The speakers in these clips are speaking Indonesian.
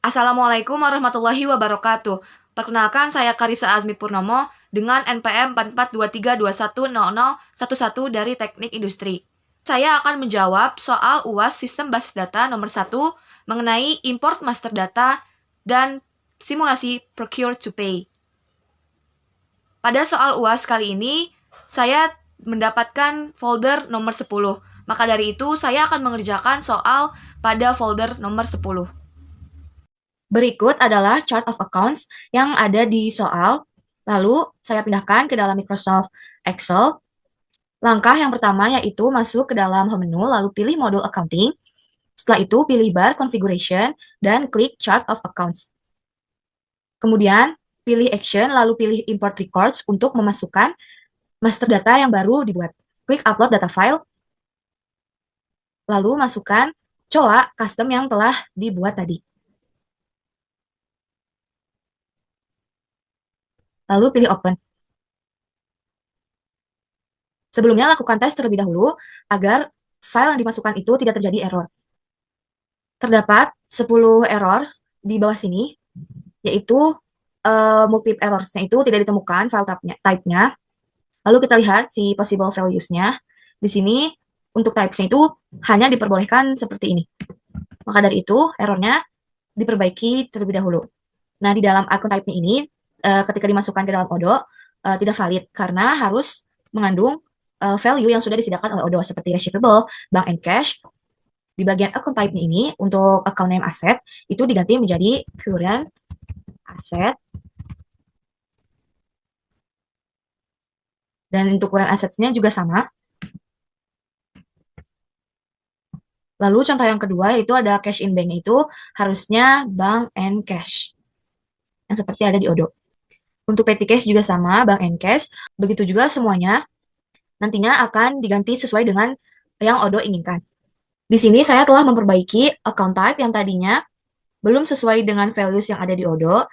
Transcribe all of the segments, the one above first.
Assalamualaikum warahmatullahi wabarakatuh. Perkenalkan, saya Karissa Azmi Purnomo dengan NPM 4423210011 dari Teknik Industri. Saya akan menjawab soal UAS Sistem Basis Data nomor 1 mengenai import master data dan simulasi procure to pay. Pada soal UAS kali ini, saya mendapatkan folder nomor 10. Maka dari itu, saya akan mengerjakan soal pada folder nomor 10. Berikut adalah chart of accounts yang ada di soal. Lalu saya pindahkan ke dalam Microsoft Excel. Langkah yang pertama yaitu masuk ke dalam home menu, lalu pilih modul accounting. Setelah itu pilih bar configuration dan klik chart of accounts. Kemudian pilih action, lalu pilih import records untuk memasukkan master data yang baru dibuat. Klik upload data file. Lalu masukkan COA custom yang telah dibuat tadi. Lalu pilih open. Sebelumnya lakukan tes terlebih dahulu agar file yang dimasukkan itu tidak terjadi error. Terdapat 10 errors di bawah sini, yaitu multiple errors-nya itu tidak ditemukan file type-nya. Lalu kita lihat si possible values-nya. Di sini untuk types-nya itu hanya diperbolehkan seperti ini. Maka dari itu errornya diperbaiki terlebih dahulu. Nah, di dalam akun type-nya ini ketika dimasukkan ke dalam Odoo tidak valid karena harus mengandung value yang sudah disediakan oleh Odoo seperti receivable, bank and cash. Di bagian account type ini untuk account name asset itu diganti menjadi current asset. Dan untuk current assets-nya juga sama. Lalu contoh yang kedua yaitu ada cash in bank itu harusnya bank and cash. Yang seperti ada di Odoo. Untuk petty cash juga sama, bank and cash. Begitu juga semuanya nantinya akan diganti sesuai dengan yang Odoo inginkan. Di sini saya telah memperbaiki account type yang tadinya belum sesuai dengan values yang ada di Odoo,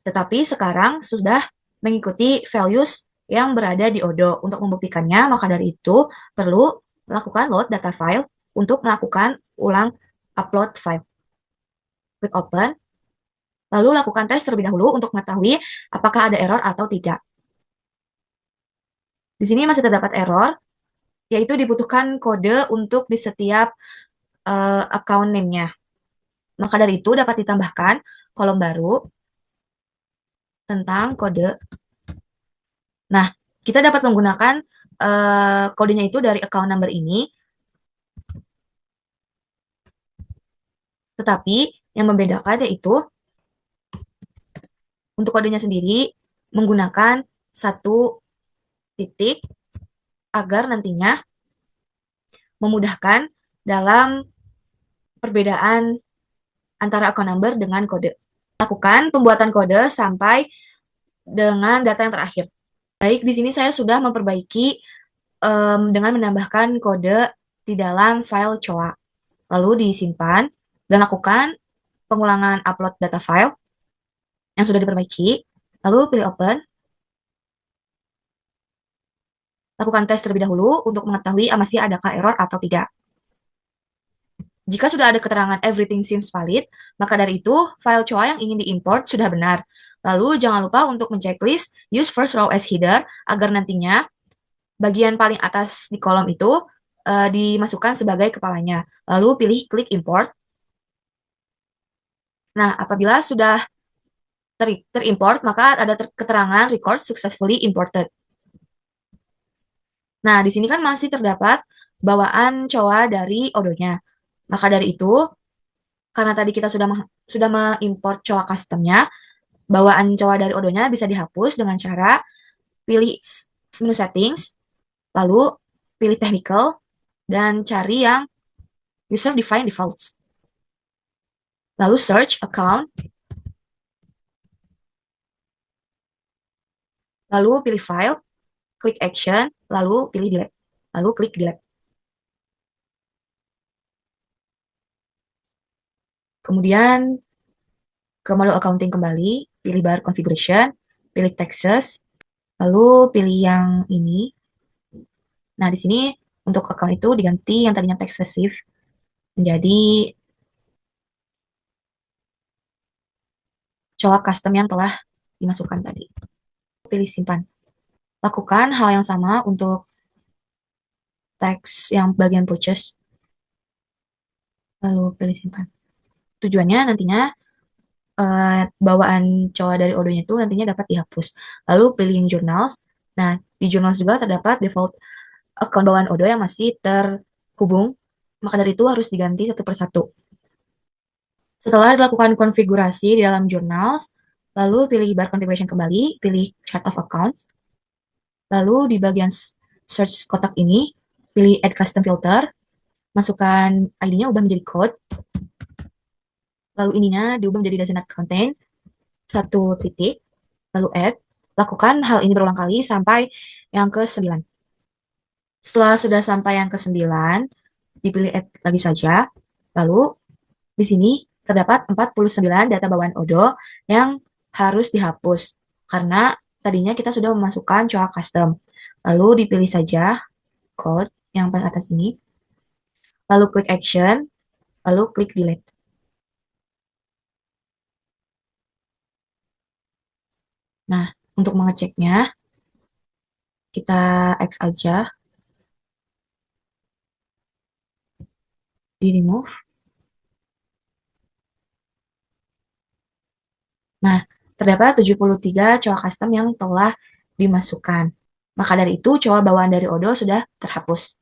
tetapi sekarang sudah mengikuti values yang berada di Odoo. Untuk membuktikannya, maka dari itu perlu melakukan load data file untuk melakukan ulang upload file. Klik open, lalu lakukan tes terlebih dahulu untuk mengetahui apakah ada error atau tidak. Di sini masih terdapat error, yaitu dibutuhkan kode untuk di setiap account name-nya. Maka dari itu dapat ditambahkan kolom baru tentang kode. Nah, kita dapat menggunakan kodenya itu dari account number ini. Tetapi yang membedakan yaitu untuk kodenya sendiri menggunakan satu titik agar nantinya memudahkan dalam perbedaan antara account number dengan kode. Lakukan pembuatan kode sampai dengan data yang terakhir. Baik, di sini saya sudah memperbaiki dengan menambahkan kode di dalam file COA. Lalu disimpan dan lakukan pengulangan upload data file yang sudah diperbaiki. Lalu pilih open. Lakukan tes terlebih dahulu untuk mengetahui masih adakah error atau tidak. Jika sudah ada keterangan everything seems valid, maka dari itu file COA yang ingin diimport sudah benar. Lalu jangan lupa untuk menceklis use first row as header agar nantinya bagian paling atas di kolom itu dimasukkan sebagai kepalanya. Lalu pilih klik import. Nah, apabila sudah terimport, maka ada keterangan record successfully imported. Nah, di sini kan masih terdapat bawaan COA dari Odoo-nya. Maka dari itu, karena tadi kita sudah mengimport COA custom-nya, bawaan COA dari Odoo-nya bisa dihapus dengan cara pilih menu settings, lalu pilih technical, dan cari yang user define defaults. Lalu search account, lalu pilih file, klik action, lalu pilih delete, lalu klik delete. Kemudian ke modul accounting kembali, pilih bar configuration, pilih taxes, lalu pilih yang ini. Nah, di sini Untuk account itu diganti yang tadinya text receive menjadi coak custom yang telah dimasukkan tadi. Pilih simpan. Lakukan hal yang sama untuk teks yang bagian purchase. Lalu pilih simpan. Tujuannya nantinya bawaan coa dari Odo-nya itu nantinya dapat dihapus. Lalu pilih yang journals. Nah, di journals juga terdapat default account bawaan Odo yang masih terhubung. Maka dari itu harus diganti satu persatu. Setelah dilakukan konfigurasi di dalam journals, lalu pilih bar configuration kembali, pilih chart of accounts. Lalu di bagian search kotak ini, pilih add custom filter, masukkan ID-nya ubah menjadi code, lalu ininya diubah menjadi does not contain, satu titik, lalu add. Lakukan hal ini berulang kali sampai yang ke-9. Setelah sudah sampai yang ke-9, dipilih add lagi saja. Lalu di sini terdapat 49 data bawaan Odo yang harus dihapus karena tadinya kita sudah memasukkan coak custom. Lalu dipilih saja code yang paling atas ini. Lalu klik action, lalu klik delete. Nah, untuk mengeceknya, kita X aja, di remove. Nah, terdapat 73 coak custom yang telah dimasukkan. Maka dari itu, coak bawaan dari Odo sudah terhapus.